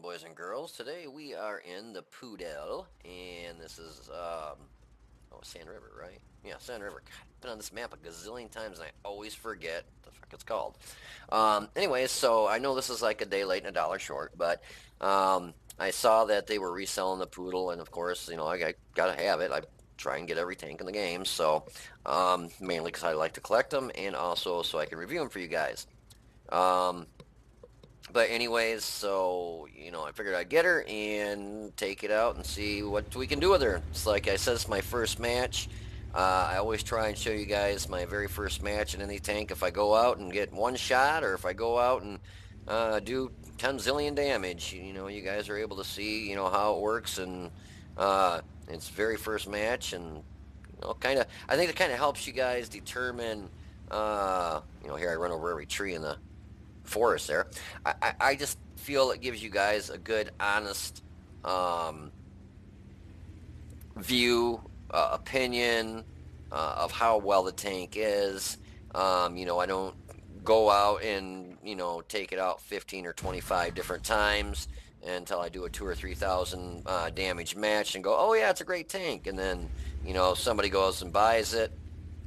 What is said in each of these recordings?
boys and girls. Today we are in the Pudel, and this is, Sand River, right? Yeah, Sand River. God, I've been on this map a gazillion times, and I always forget what the fuck it's called. Anyways, so I know this is like a day late and a dollar short, but I saw that they were reselling the Poodle, and of course, I gotta have it. I try and get every tank in the game, so mainly because I like to collect them, and also so I can review them for you guys. Um, but anyways, so I figured I'd get her and take it out and see what we can do with her. It's like I said, it's my first match. I always try and show you guys my very first match in any tank. If I go out and get one shot, or if I go out and do 10 zillion damage, you guys are able to see how it works, and it's very first match, and kind of. I think it kind of helps you guys determine. Here I run over every tree in the forest there. I just feel it gives you guys a good, honest view, opinion of how well the tank is. I don't go out and take it out 15 or 25 different times until I do a 2 or 3 thousand damage match and go, oh yeah, it's a great tank, and then somebody goes and buys it,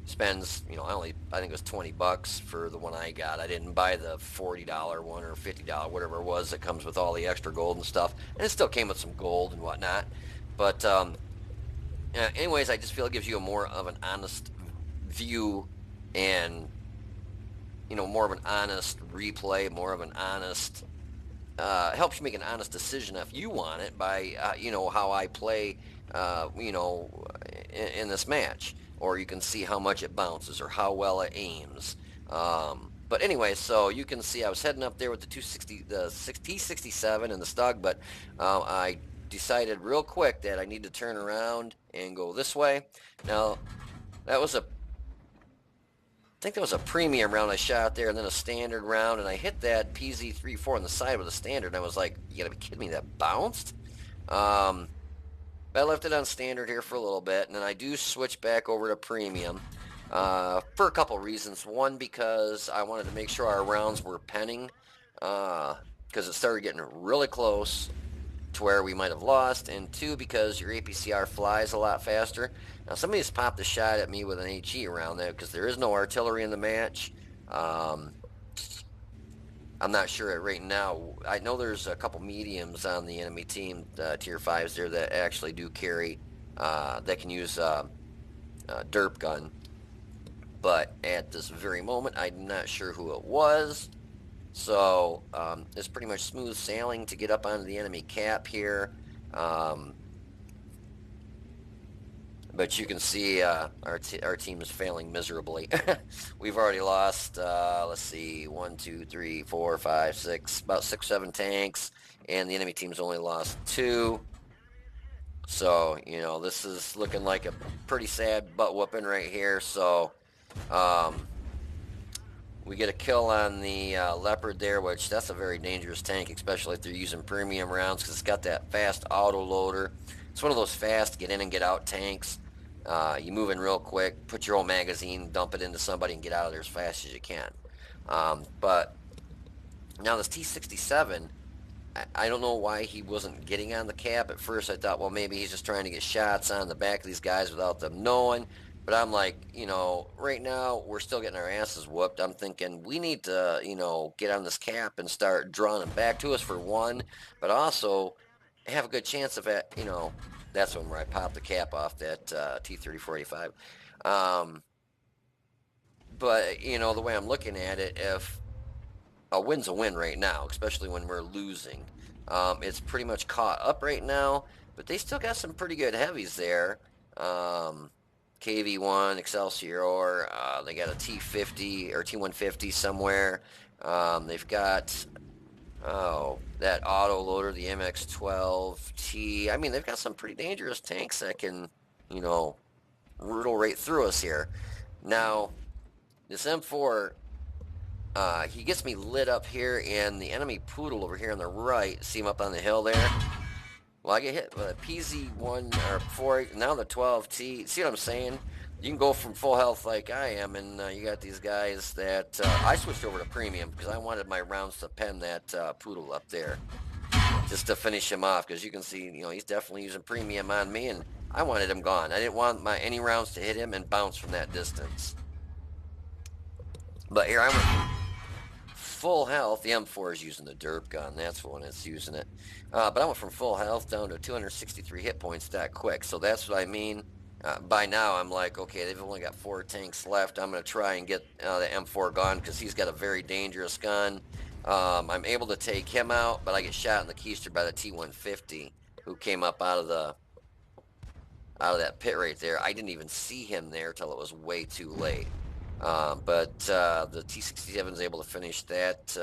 spends, I think it was $20 for the one I got. I didn't buy the $40 one or $50, whatever it was, that comes with all the extra gold and stuff. And it still came with some gold and whatnot. But anyways, I just feel it gives you a more of an honest view, and more of an honest replay, more of an honest helps you make an honest decision if you want it by how I play in this match, or you can see how much it bounces or how well it aims. But anyway, so you can see I was heading up there with the 260, the T67 and the Stug, but I decided real quick that I need to turn around and go this way. Now, that was I think that was a premium round I shot there, and then a standard round, and I hit that PZ-34 on the side with a standard, and I was like, you gotta be kidding me, that bounced? But I left it on standard here for a little bit, and then I do switch back over to premium for a couple reasons. One, because I wanted to make sure our rounds were penning, because it started getting really close to where we might have lost, and two, because your APCR flies a lot faster. Now, somebody just popped a shot at me with an HE around there because there is no artillery in the match. I'm not sure right now. I know there's a couple mediums on the enemy team, tier 5s there, that actually do carry, that can use derp gun. But at this very moment, I'm not sure who it was. So it's pretty much smooth sailing to get up onto the enemy cap here. But you can see our team is failing miserably. We've already lost, let's see, 1, 2, 3, 4, 5, 6, about 6, 7 tanks, and the enemy team's only lost 2. So, this is looking like a pretty sad butt whooping right here. So, we get a kill on the Leopard there, which that's a very dangerous tank, especially if they're using premium rounds, because it's got that fast auto loader. It's one of those fast get in and get out tanks. You move in real quick, put your own magazine, dump it into somebody, and get out of there as fast as you can. But now this T67, I don't know why he wasn't getting on the cap. At first I thought, well, maybe he's just trying to get shots on the back of these guys without them knowing. But I'm like, right now we're still getting our asses whooped. I'm thinking we need to, get on this cap and start drawing them back to us, for one, but also have a good chance of it, that's when I popped the cap off that T-3485. But, the way I'm looking at it, if a win's a win right now, especially when we're losing, it's pretty much caught up right now, but they still got some pretty good heavies there. KV-1, Excelsior, they got a T-50 or T-150 somewhere. They've got, that auto loader, the MX-12T. I mean, they've got some pretty dangerous tanks that can, riddle right through us here. Now, this M4, he gets me lit up here, and the enemy Pudel over here on the right, see him up on the hill there? Well, I get hit with a PZ-1 or 4, now the 12T. See what I'm saying? You can go from full health like I am, and you got these guys that I switched over to premium because I wanted my rounds to pen that Pudel up there. just to finish him off, because you can see, he's definitely using premium on me, and I wanted him gone. I didn't want any rounds to hit him and bounce from that distance. But here I went from full health. The M4 is using the derp gun. That's when it's using it. But I went from full health down to 263 hit points that quick. So that's what I mean. By now, I'm like, okay, they've only got 4 tanks left. I'm going to try and get the M4 gone because he's got a very dangerous gun. I'm able to take him out, but I get shot in the keister by the T-150 who came up out of that pit right there. I didn't even see him there till it was way too late. But the T-67 is able to finish that.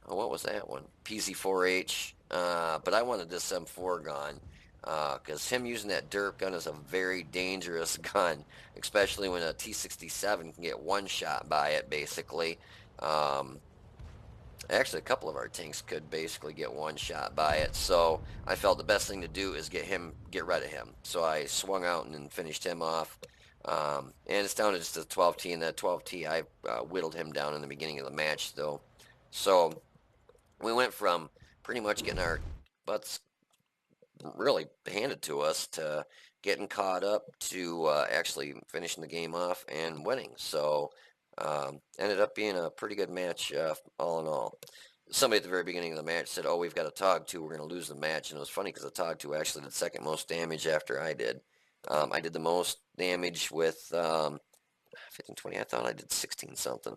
What was that one? PZ-4H. But I wanted this M4 gone because him using that derp gun is a very dangerous gun, especially when a T-67 can get one shot by it, basically. Actually, a couple of our tanks could basically get one shot by it, so I felt the best thing to do is get rid of him. So I swung out and then finished him off. And it's down to just a 12T, and that 12T, I whittled him down in the beginning of the match, though. So we went from pretty much getting our butts really handed to us to getting caught up to actually finishing the game off and winning. So ended up being a pretty good match all in all. Somebody at the very beginning of the match said, oh, we've got a TOG 2, we're going to lose the match. And it was funny because the TOG 2 actually did second most damage after I did. I did the most damage with 1520. I thought I did 16 something.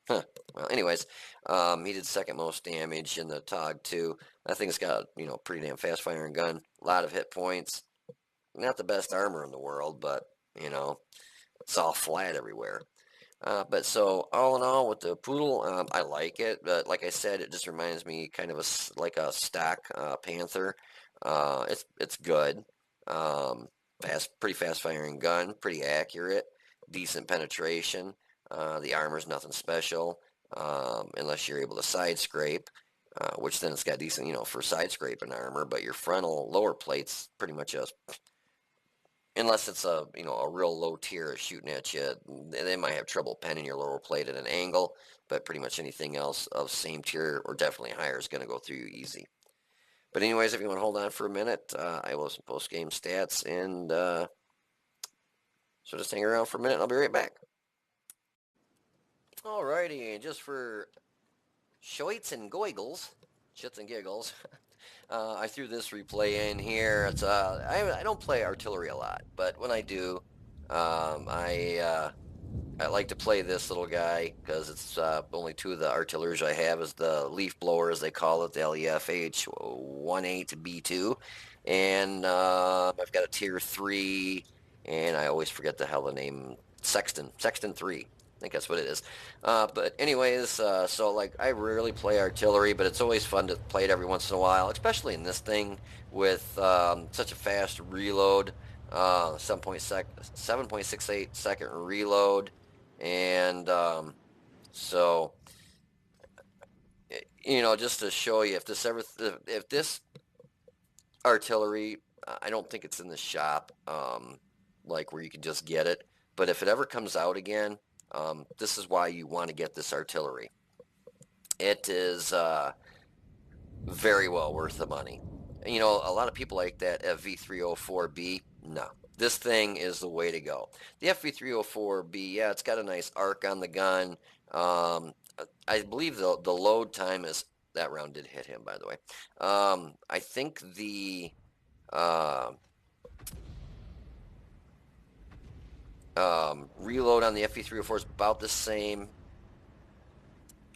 Huh. Well, anyways, he did second most damage in the TOG 2. That thing's got, pretty damn fast firing gun. A lot of hit points. Not the best armor in the world, but, it's all flat everywhere. But so all in all with the Pudel, I like it, but like I said, it just reminds me kind of like a stock Panther. It's good. Pretty fast firing gun, pretty accurate, decent penetration. The armor's nothing special, unless you're able to side scrape, which then it's got decent, for side scraping armor, but your frontal lower plate's pretty much unless it's a real low tier shooting at you, they might have trouble penning your lower plate at an angle, but pretty much anything else of same tier or definitely higher is going to go through you easy. But anyways, if you want to hold on for a minute, I will have some post-game stats, and so just hang around for a minute and I'll be right back. Alrighty, and just for shoits and goigles, shits and giggles, I threw this replay in here. It's I don't play artillery a lot, but when I do, I like to play this little guy because it's only 2 of the artilleries I have is the leaf blower, as they call it, the LEFH 18B2, and I've got a tier 3, and I always forget the hell the name, Sexton 3. I think that's what it is. But anyways, so like I rarely play artillery, but it's always fun to play it every once in a while, especially in this thing with such a fast reload, 7.68 second reload, and so just to show you if this artillery, I don't think it's in the shop, like where you can just get it, but if it ever comes out again. This is why you want to get this artillery. It is very well worth the money. A lot of people like that FV304B. No, this thing is the way to go. The FV304B, yeah, it's got a nice arc on the gun. I believe the load time is, that round did hit him, by the way. I think the reload on the FV304 is about the same.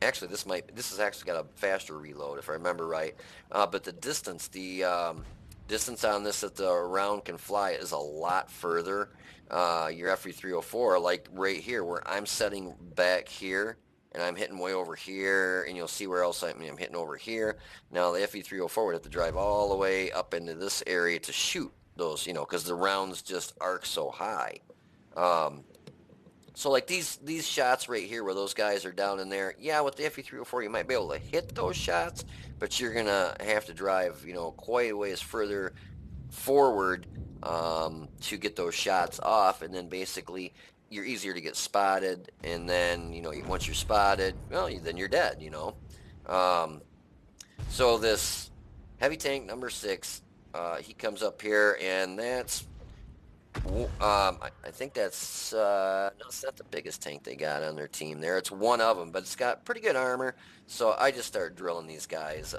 Actually, this has actually got a faster reload if I remember right. But the distance on this that the round can fly is a lot further. Your FV304, like right here where I'm setting back here and I'm hitting way over here, and you'll see where else I'm hitting over here. Now the FV304 would have to drive all the way up into this area to shoot those, because the rounds just arc so high. So like these shots right here where those guys are down in there, yeah, with the FE304 you might be able to hit those shots, but you're gonna have to drive, quite a ways further forward to get those shots off, and then basically you're easier to get spotted, and then once you're spotted, well, then you're dead. So this heavy tank number 6, he comes up here, and that's I think that's no, it's not the biggest tank they got on their team there. It's one of them, but it's got pretty good armor. So I just start drilling these guys.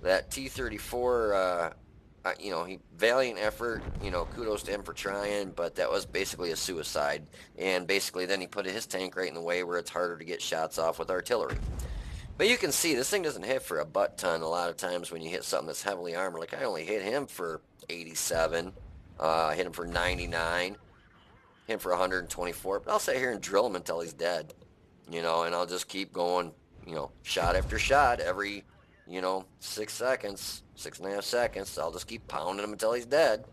That T-34. He valiant effort. Kudos to him for trying, but that was basically a suicide. And basically, then he put his tank right in the way where it's harder to get shots off with artillery. But you can see this thing doesn't hit for a butt ton a lot of times when you hit something that's heavily armored. Like I only hit him for 87. Hit him for 99. Hit him for 124. But I'll sit here and drill him until he's dead. And I'll just keep going, shot after shot every, 6 seconds, 6.5 seconds. I'll just keep pounding him until he's dead.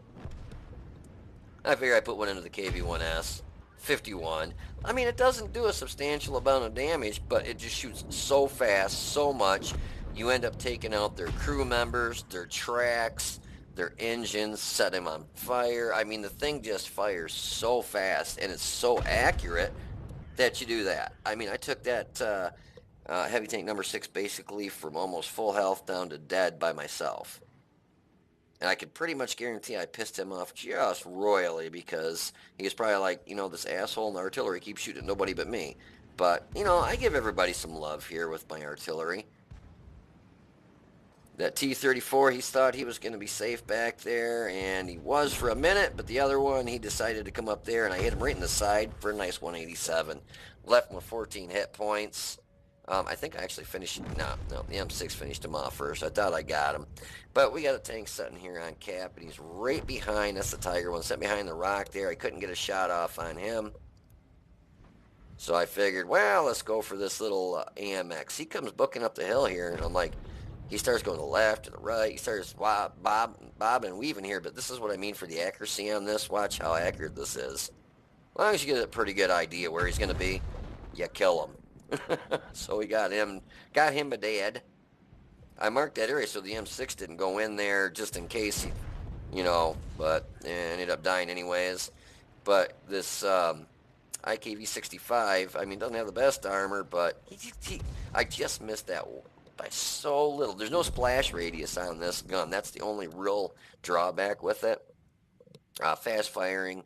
I figure I put one into the KV-1S. 51. I mean, it doesn't do a substantial amount of damage, but it just shoots so fast, so much. You end up taking out their crew members, their tracks, their engines, set them on fire. I mean, the thing just fires so fast, and it's so accurate that you do that. I mean, I took that heavy tank number 6 basically from almost full health down to dead by myself. And I could pretty much guarantee I pissed him off just royally because he was probably like, this asshole in the artillery keeps shooting at nobody but me. But, I give everybody some love here with my artillery. That T-34, he thought he was going to be safe back there, and he was for a minute, but the other one, he decided to come up there, and I hit him right in the side for a nice 187. Left him with 14 hit points. I think I actually finished. No, the M6 finished him off first. I thought I got him. But we got a tank sitting here on cap, and he's right behind. That's the Tiger one, set behind the rock there. I couldn't get a shot off on him. So I figured, well, let's go for this little AMX. He comes booking up the hill here, and I'm like, he starts going to the left, to the right. He starts bob and weaving here, but this is what I mean for the accuracy on this. Watch how accurate this is. As long as you get a pretty good idea where he's going to be, you kill him. So we got him dead. I marked that area so the M6 didn't go in there just in case but ended up dying anyways. But this IKV-65, I mean, doesn't have the best armor, but I just missed that by so little. There's no splash radius on this gun. That's the only real drawback with it. Fast firing,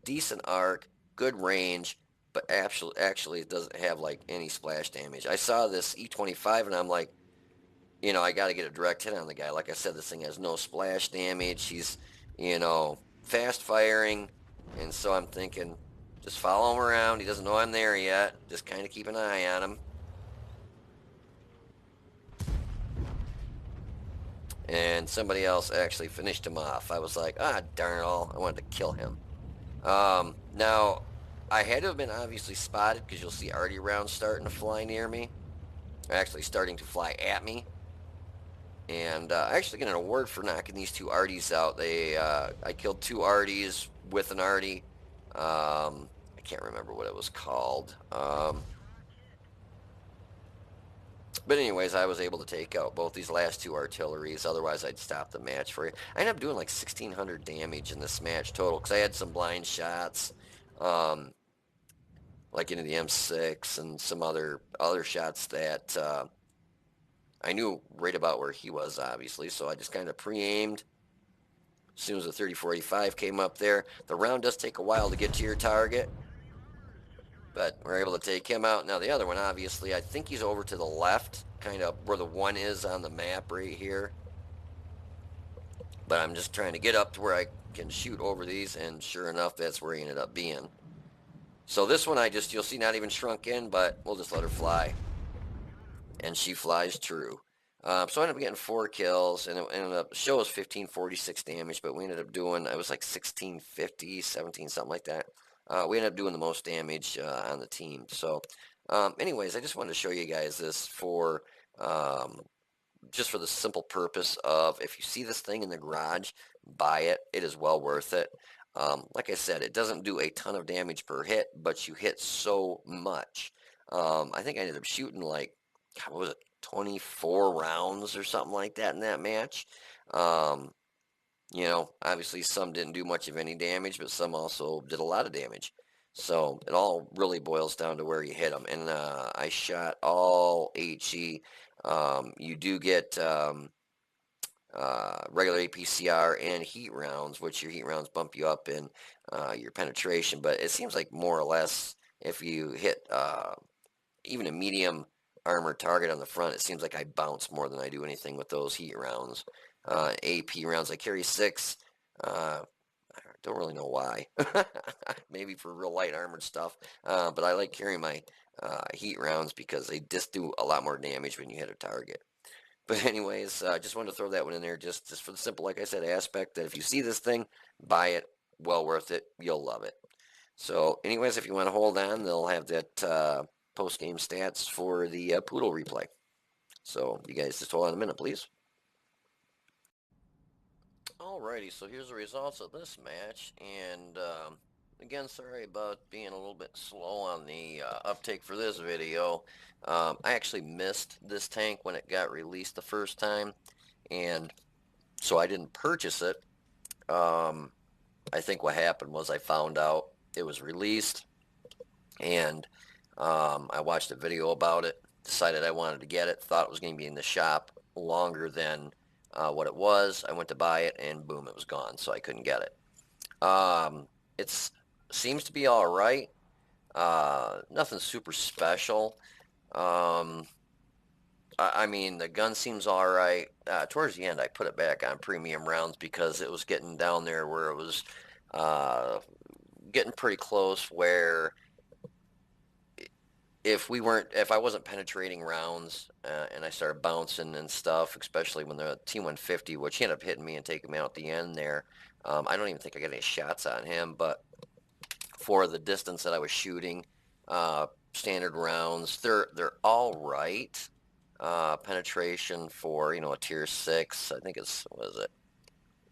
decent arc, good range, but actually it doesn't have like any splash damage. I saw this E25 and I'm like, I got to get a direct hit on the guy. Like I said, this thing has no splash damage. He's, fast firing, and so I'm thinking, just follow him around. He doesn't know I'm there yet. Just kind of keep an eye on him. And somebody else actually finished him off. I was like, darn it all. I wanted to kill him. Now, I had to have been obviously spotted because you'll see arty rounds starting to fly near me. They're actually starting to fly at me. And I actually get an award for knocking these two arties out. I killed two arties with an arty. I can't remember what it was called. But anyways, I was able to take out both these last two artilleries. Otherwise, I'd stop the match for you. I ended up doing like 1,600 damage in this match total because I had some blind shots, like into the M6 and some other shots that I knew right about where he was, obviously. So I just kind of pre-aimed. As soon as the 3485 came up there, the round does take a while to get to your target. But we're able to take him out. Now the other one, obviously, I think he's over to the left, kind of where the one is on the map right here. But I'm just trying to get up to where I can shoot over these, and sure enough, that's where he ended up being. So this one, you'll see not even shrunk in, but we'll just let her fly. And she flies true. So I ended up getting 4 kills, and it ended up, the show was 1546 damage, but we ended up doing, it was like 1650, 17, something like that. We ended up doing the most damage on the team. So anyways, I just wanted to show you guys this for just for the simple purpose of if you see this thing in the garage, buy it. It is well worth it. Like I said, it doesn't do a ton of damage per hit, but you hit so much. I think I ended up shooting like, what was it, 24 rounds or something like that in that match. Obviously some didn't do much of any damage, but some also did a lot of damage. So it all really boils down to where you hit them. And I shot all HE. You do get regular APCR and heat rounds, which your heat rounds bump you up in your penetration. But it seems like more or less if you hit even a medium armor target on the front, it seems like I bounce more than I do anything with those heat rounds. AP rounds, I carry 6. I don't really know why. Maybe for real light armored stuff. But I like carrying my heat rounds because they just do a lot more damage when you hit a target. But anyways, just wanted to throw that one in there just for the simple, like I said, aspect that if you see this thing, buy it. Well worth it. You'll love it. So anyways, if you want to hold on, they'll have that post-game stats for the Pudel replay. So you guys just hold on a minute, please. Alrighty, so here's the results of this match, and again, sorry about being a little bit slow on the uptake for this video. I actually missed this tank when it got released the first time, and so I didn't purchase it. I think what happened was I found out it was released, and I watched a video about it, decided I wanted to get it, thought it was going to be in the shop longer than what it was. I went to buy it, and boom, it was gone, so I couldn't get it. It seems to be all right. Nothing super special. I mean, the gun seems all right. Towards the end, I put it back on premium rounds because it was getting down there where it was getting pretty close where if I wasn't penetrating rounds and I started bouncing and stuff, especially when the T-150, which he ended up hitting me and taking me out at the end there, I don't even think I got any shots on him, but for the distance that I was shooting, standard rounds, they're all right. Penetration for, a tier 6, I think what is it?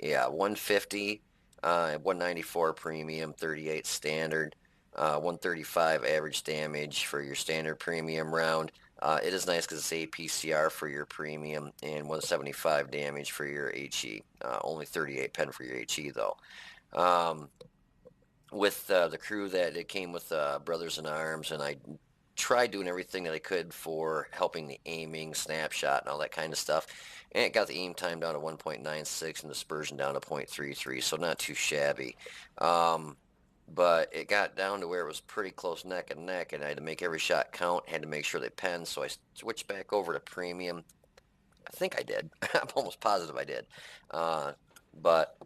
Yeah, 150, 194 premium, 38 standard. 135 average damage for your standard premium round. It is nice because it's APCR for your premium and 175 damage for your HE. Only 38 pen for your HE though. With the crew that it came with Brothers in Arms, and I tried doing everything that I could for helping the aiming, snapshot, and all that kind of stuff. And it got the aim time down to 1.96 and dispersion down to 0.33, so not too shabby. But it got down to where it was pretty close neck and neck, and I had to make every shot count, had to make sure they penned, so I switched back over to premium. I think I did. I'm almost positive I did. But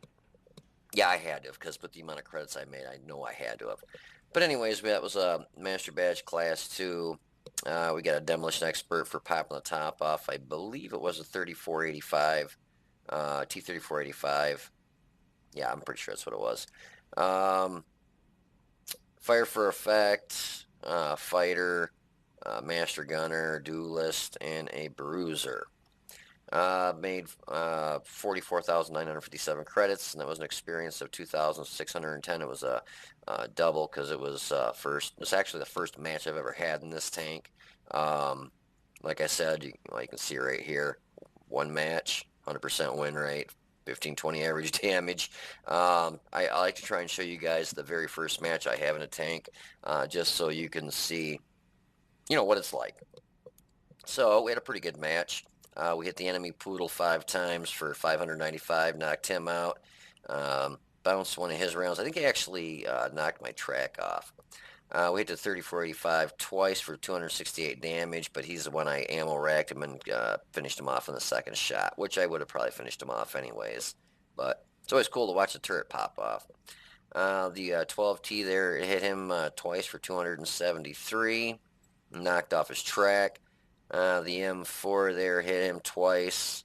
yeah, I had to, because with the amount of credits I made, I know I had to have. But anyways, that was a Master Badge Class 2. We got a Demolition Expert for popping the top off. I believe it was a 3485, T3485. Yeah, I'm pretty sure that's what it was. Fire for Effect, Fighter, Master Gunner, Duelist, and a Bruiser. Made 44,957 credits, and that was an experience of 2,610. It was a double because it was it's actually the first match I've ever had in this tank. Like I said, you can see right here, one match, 100% win rate, 1520 average damage. I like to try and show you guys the very first match I have in a tank, just so you can see, what it's like. So we had a pretty good match. We hit the enemy Pudel 5 times for 595, knocked him out. Bounced one of his rounds. I think he actually knocked my track off. We hit the 3485 twice for 268 damage, but he's the one I ammo racked him and finished him off in the second shot, which I would have probably finished him off anyways. But it's always cool to watch the turret pop off. The 12T there, it hit him twice for 273, knocked off his track. The M4 there hit him twice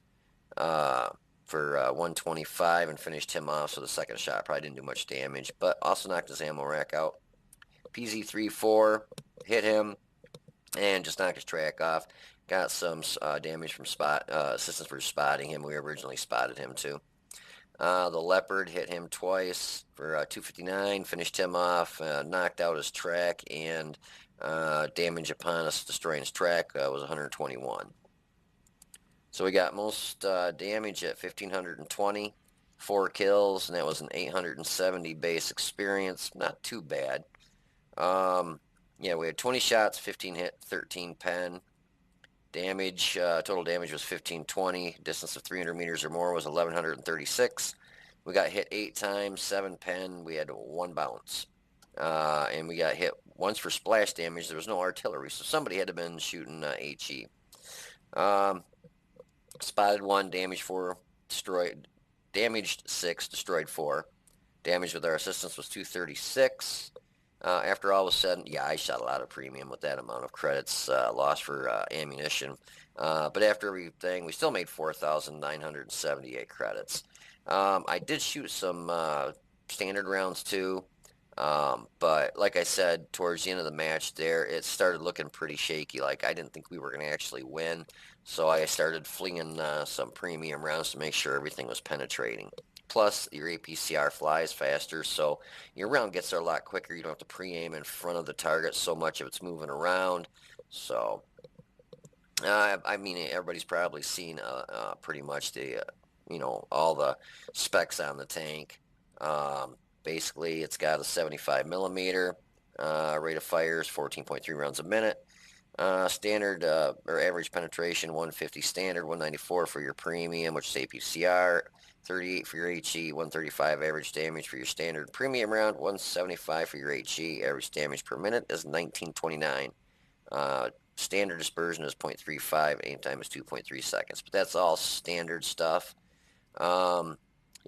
for 125 and finished him off, so the second shot probably didn't do much damage, but also knocked his ammo rack out. PZ-34 hit him and just knocked his track off. Got some damage from assistance for spotting him. We originally spotted him too. The Leopard hit him twice for 259, finished him off, knocked out his track, and damage upon us destroying his track was 121. So we got most damage at 1,520, 4 kills, and that was an 870 base experience. Not too bad. Um, yeah, we had 20 shots, 15 hit, 13 pen. Damage, total damage was 1520. Distance of 300 meters or more was 1136. We got hit 8 times, 7 pen. We had 1 bounce. And we got hit once for splash damage. There was no artillery, so somebody had to have been shooting HE. Um, spotted 1, damaged 4, destroyed, damaged 6, destroyed 4. Damage with our assistance was 236. After all was said, yeah, I shot a lot of premium with that amount of credits lost for ammunition. But after everything, we still made 4,978 credits. I did shoot some standard rounds too. But like I said, towards the end of the match there, it started looking pretty shaky. Like I didn't think we were going to actually win. So I started flinging some premium rounds to make sure everything was penetrating. Plus, your APCR flies faster, so your round gets there a lot quicker. You don't have to pre-aim in front of the target so much if it's moving around. So, I mean, everybody's probably seen pretty much all the specs on the tank. Basically, it's got a 75 millimeter. Rate of fire is 14.3 rounds a minute. Standard or average penetration 150 standard, 194 for your premium, which is APCR, 38 for your HE, 135 average damage for your standard premium round, 175 for your HE. Average damage per minute is 1929. Standard dispersion is 0.35. Aim time is 2.3 seconds. But that's all standard stuff. Yeah,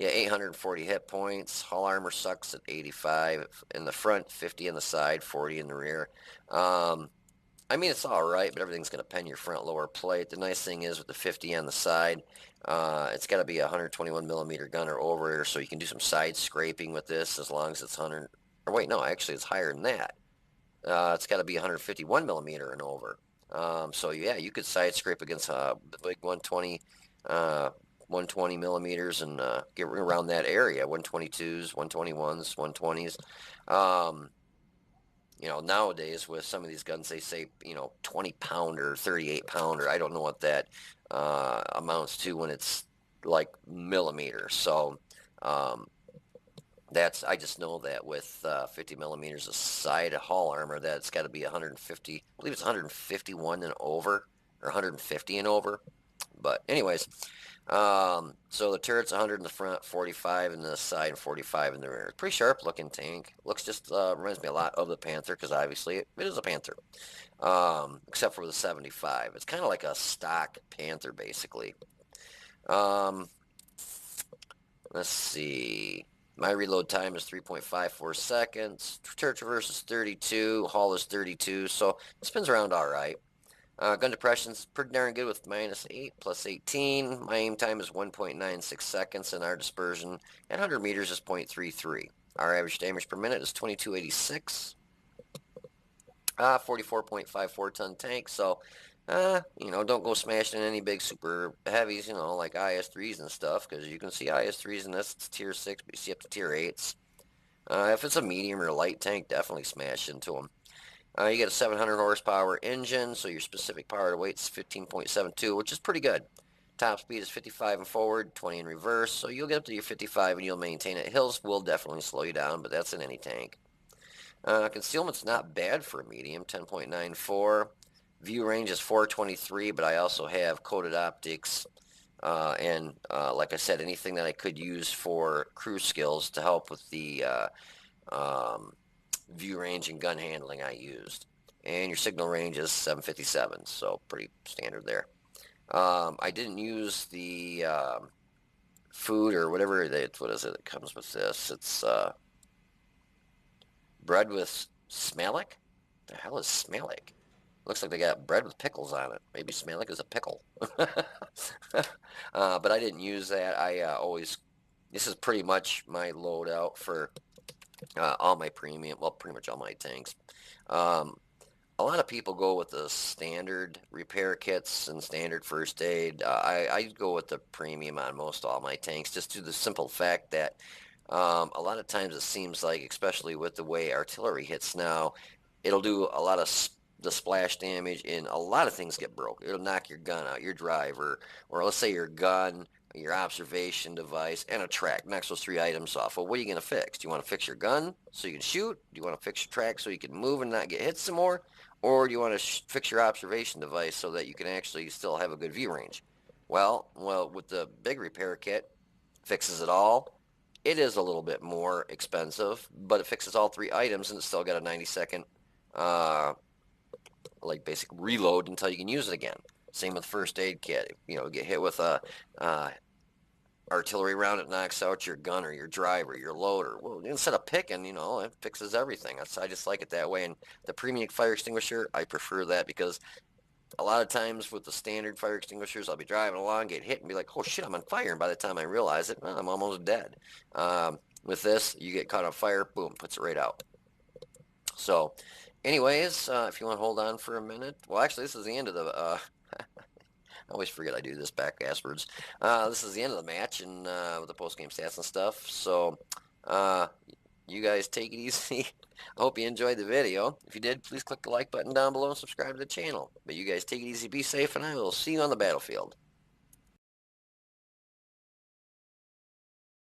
840 hit points. Hull armor sucks at 85 in the front, 50 in the side, 40 in the rear. I mean, it's all right, but everything's going to pen your front lower plate. The nice thing is with the 50 on the side, it's got to be a 121 millimeter gun or over, so you can do some side scraping with this as long as it's 100. Or wait, no, actually, it's higher than that. It's got to be 151 millimeter and over. So yeah, you could side scrape against the big 120 millimeters and get around that area. 122s, 121s, 120s. Nowadays with some of these guns, they say, 20 pounder, 38 pounder. I don't know what that amounts to when it's like millimeter. So I just know that with 50 millimeters of side hull armor, that it's got to be 150. I believe it's 151 and over, or 150 and over. But anyways, so the turret's 100 in the front, 45 in the side, and 45 in the rear. Pretty sharp looking tank. Looks just reminds me a lot of the Panther because obviously it is a Panther. Except for the 75. It's kind of like a stock Panther basically. Let's see. My reload time is 3.54 seconds. Turret traverse is 32. Hull is 32. So it spins around all right. Gun depression's pretty darn good with -8 plus 18. My aim time is 1.96 seconds, and our dispersion at 100 meters is 0.33. Our average damage per minute is 2286. 44.54 ton tank, so don't go smashing any big super heavies, like IS-3s and stuff, because you can see IS-3s and this, it's tier 6, but you see up to tier 8s. If it's a medium or light tank, definitely smash into them. You get a 700 horsepower engine, so your specific power to weight is 15.72, which is pretty good. Top speed is 55 in forward, 20 in reverse, so you'll get up to your 55 and you'll maintain it. Hills will definitely slow you down, but that's in any tank. Concealment's not bad for a medium, 10.94. View range is 423, but I also have coated optics, and like I said, anything that I could use for crew skills to help with the view range and gun handling I used. And your signal range is 757, so pretty standard there. I didn't use the food or whatever what is it that comes with this? It's bread with Smalek? The hell is Smalek? Looks like they got bread with pickles on it. Maybe Smalek is a pickle. But I didn't use that. This is pretty much my loadout for all my premium, well, pretty much all my tanks. A lot of people go with the standard repair kits and standard first aid. I go with the premium on most all my tanks, just due to the simple fact that a lot of times it seems like, especially with the way artillery hits now, it'll do a lot of the splash damage, and a lot of things get broke. It'll knock your gun out, your driver, or let's say your gun your observation device, and a track. Knocks those 3 items off. Well, what are you going to fix? Do you want to fix your gun so you can shoot? Do you want to fix your track so you can move and not get hit some more? Or do you want to fix your observation device so that you can actually still have a good view range? Well, with the big repair kit, fixes it all. It is a little bit more expensive, but it fixes all 3 items and it's still got a 90-second like basic reload until you can use it again. Same with first aid kit. Get hit with a artillery round, it knocks out your gunner, your driver, your loader. Well, instead of picking, it fixes everything. I just like it that way. And the premium fire extinguisher, I prefer that because a lot of times with the standard fire extinguishers, I'll be driving along, get hit, and be like, oh shit, I'm on fire. And by the time I realize it, well, I'm almost dead. With this, you get caught on fire, boom, puts it right out. So, anyways, if you want to hold on for a minute. Well, actually, this is the end of the I always forget I do this backwards. This is the end of the match and with the post-game stats and stuff. So you guys take it easy. I hope you enjoyed the video. If you did, please click the like button down below and subscribe to the channel. But you guys take it easy, be safe, and I will see you on the battlefield.